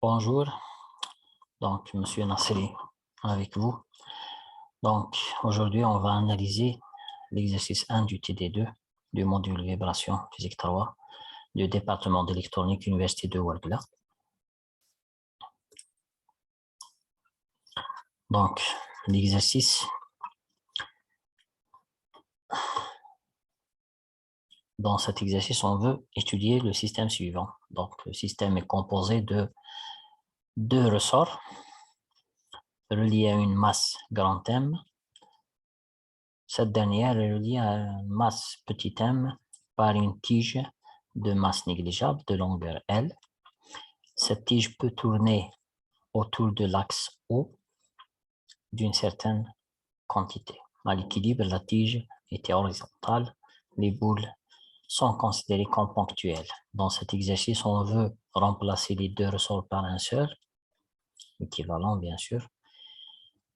Bonjour, donc Monsieur Nasseri avec vous. Donc aujourd'hui, on va analyser l'exercice 1 du TD2 du module vibration physique 3 du département d'électronique Université de Ouargla. Donc l'exercice, dans cet exercice, on veut étudier le système suivant. Donc le système est composé de deux ressorts reliés à une masse grand M. Cette dernière est reliée à une masse petit m par une tige de masse négligeable de longueur L. Cette tige peut tourner autour de l'axe O d'une certaine quantité. À l'équilibre, la tige était horizontale. Les boules sont considérées comme ponctuelles. Dans cet exercice, on veut remplacer les deux ressorts par un seul, équivalent bien sûr.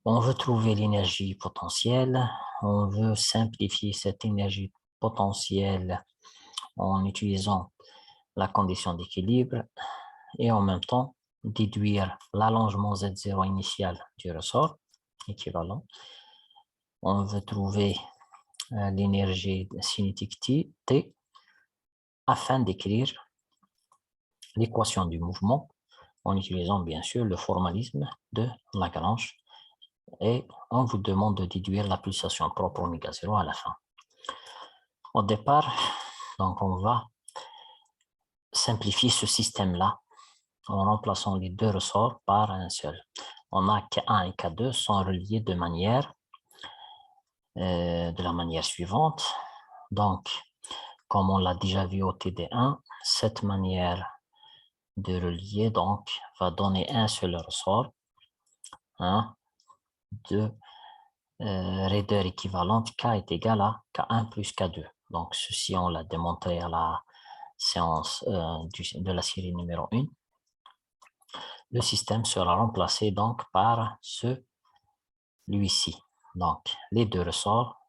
On veut trouver l'énergie potentielle. On veut simplifier cette énergie potentielle en utilisant la condition d'équilibre et en même temps déduire l'allongement Z0 initial du ressort équivalent. On veut trouver l'énergie cinétique T afin d'écrire l'équation du mouvement en utilisant bien sûr le formalisme de Lagrange et on vous demande de déduire la pulsation propre oméga 0 à la fin. Au départ, donc on va simplifier ce système-là en remplaçant les deux ressorts par un seul. On a K1 et K2 sont reliés de la manière suivante. Donc, comme on l'a déjà vu au TD1, cette manière de relier donc va donner un seul ressort de raideur équivalente K est égal à K1 plus K2. Donc, ceci, on l'a démontré à la séance de la série numéro 1. Le système sera remplacé donc par celui-ci. Donc, les deux ressorts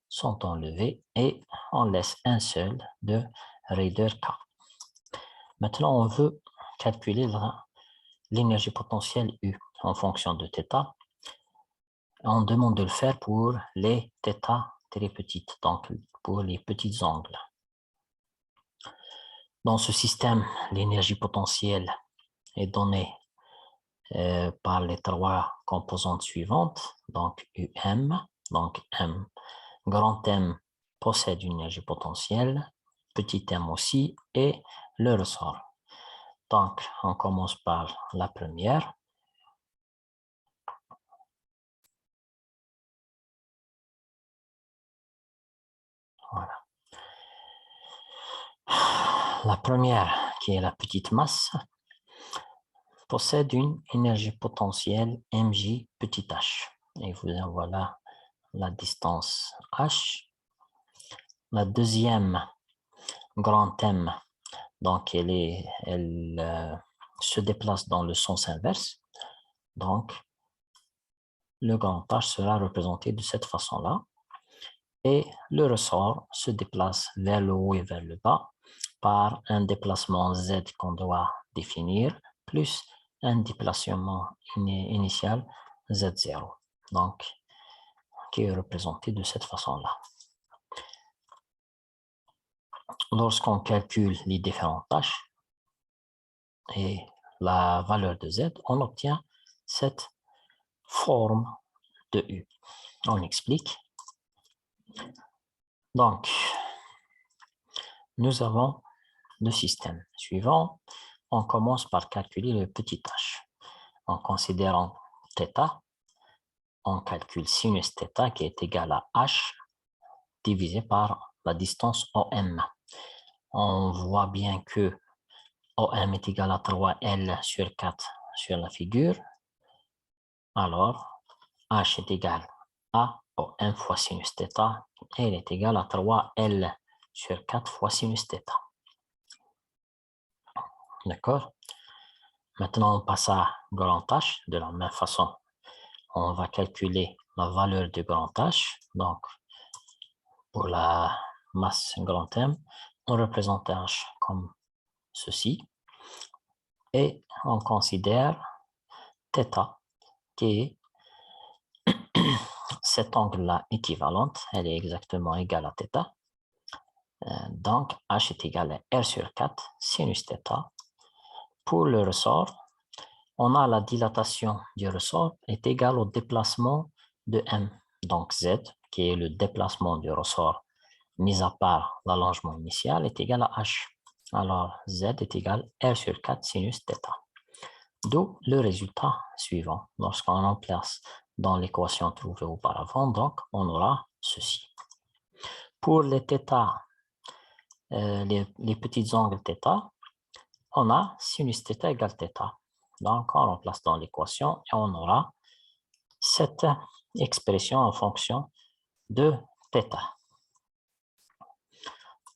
sont enlevés et on laisse un seul de raideur K. Maintenant, on veut calculer l'énergie potentielle U en fonction de θ. On demande de le faire pour les θ très petites, donc pour les petits angles. Dans ce système, l'énergie potentielle est donnée par les trois composantes suivantes, donc UM, donc M. Grand M possède une énergie potentielle, petit m aussi, et le ressort. Donc, on commence par la première. Voilà. La première, qui est la petite masse, possède une énergie potentielle mj petit h. Et voilà la distance h. La deuxième, grand M, donc elle se déplace dans le sens inverse. Donc, le grand H sera représenté de cette façon-là. Et le ressort se déplace vers le haut et vers le bas par un déplacement Z qu'on doit définir, plus un déplacement initial Z0, donc qui est représenté de cette façon-là. Lorsqu'on calcule les différentes tâches et la valeur de Z, on obtient cette forme de U. On explique. Donc, nous avons le système suivant. On commence par calculer le petit h. En considérant θ, on calcule sinus θ qui est égal à h divisé par la distance OM. On voit bien que OM est égal à 3L sur 4 sur la figure. Alors, h est égal à OM fois sinus θ et il est égal à 3L sur 4 fois sinus θ. D'accord? Maintenant, on passe à grand H de la même façon. On va calculer la valeur du grand H. Donc, pour la masse grand M, on représente H comme ceci. et on considère θ qui est cet angle-là équivalente, elle est exactement égale à θ. Donc, H est égal à R sur 4 sinus θ. Pour le ressort, on a la dilatation du ressort est égale au déplacement de M. Donc, Z, qui est le déplacement du ressort, mis à part l'allongement initial, est égal à H. Alors, Z est égal à R sur 4 sinus θ. D'où le résultat suivant. Lorsqu'on remplace dans l'équation trouvée auparavant, donc, on aura ceci. Pour les θ, les petits angles θ, on a sinus θ égale θ. Donc, on remplace dans l'équation et on aura cette expression en fonction de θ.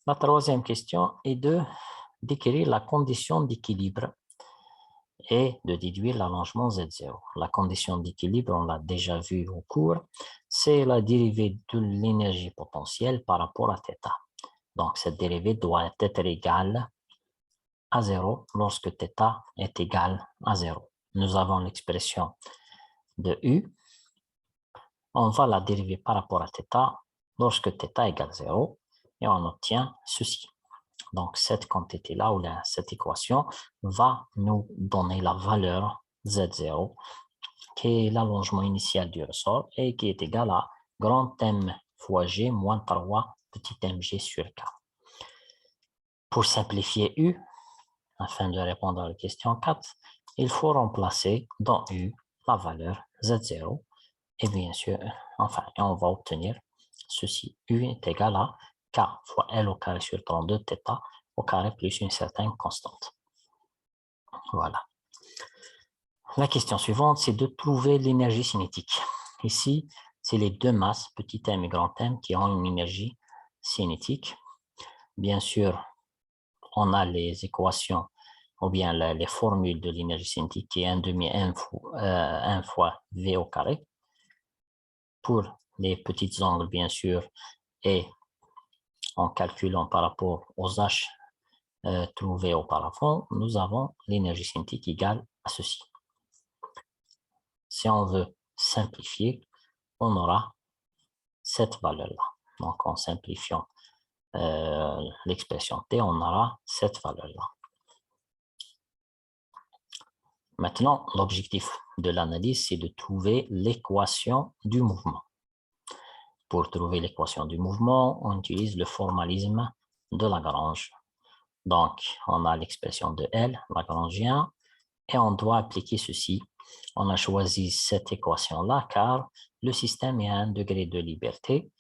La troisième question est de décrire la condition d'équilibre et de déduire l'allongement Z0. La condition d'équilibre, on l'a déjà vu au cours, c'est la dérivée de l'énergie potentielle par rapport à θ. Donc, cette dérivée doit être égale à 0 lorsque θ est égal à 0. Nous avons l'expression de U. On va la dériver par rapport à θ lorsque θ égale 0 et on obtient ceci. Donc, cette quantité-là, ou cette équation, va nous donner la valeur Z0, qui est l'allongement initial du ressort et qui est égal à grand M fois G moins 3 petit mg sur K. Pour simplifier U, afin de répondre à la question 4, il faut remplacer dans U la valeur Z0 et bien sûr, enfin, on va obtenir ceci. U est égal à K fois L au carré sur 32 θ au carré plus une certaine constante. Voilà. La question suivante, c'est de trouver l'énergie cinétique. Ici, c'est les deux masses, petit m et grand M, qui ont une énergie cinétique. Bien sûr, on a les équations ou bien les formules de l'énergie cinétique qui est 1 demi m fois V au carré. Pour les petits angles, bien sûr, et en calculant par rapport aux H trouvés auparavant, nous avons l'énergie cinétique égale à ceci. Si on veut simplifier, on aura cette valeur-là. Donc, en simplifiant l'expression T, on aura cette valeur-là. Maintenant, l'objectif de l'analyse, c'est de trouver l'équation du mouvement. Pour trouver l'équation du mouvement, on utilise le formalisme de Lagrange. Donc, on a l'expression de L, lagrangien, et on doit appliquer ceci. On a choisi cette équation-là car le système est à 1 degré de liberté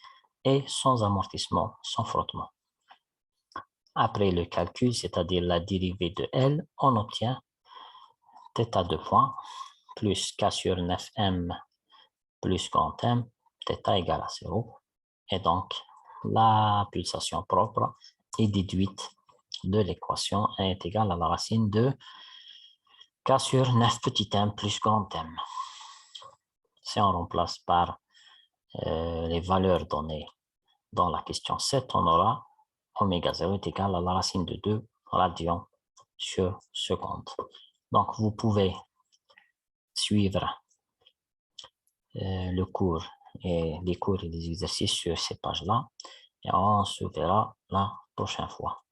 et sans amortissement, sans frottement. Après le calcul, c'est-à-dire la dérivée de L, on obtient θ2 points plus K sur 9M plus grand M, θ égale à 0. Et donc, la pulsation propre est déduite de l'équation est égale à la racine de K sur 9 petit m plus grand M. Si on remplace par les valeurs données dans la question 7, on aura oméga 0 est égal à la racine de 2 radians sur seconde. Donc, vous pouvez suivre le cours et les cours et les exercices sur ces pages-là et on se verra la prochaine fois.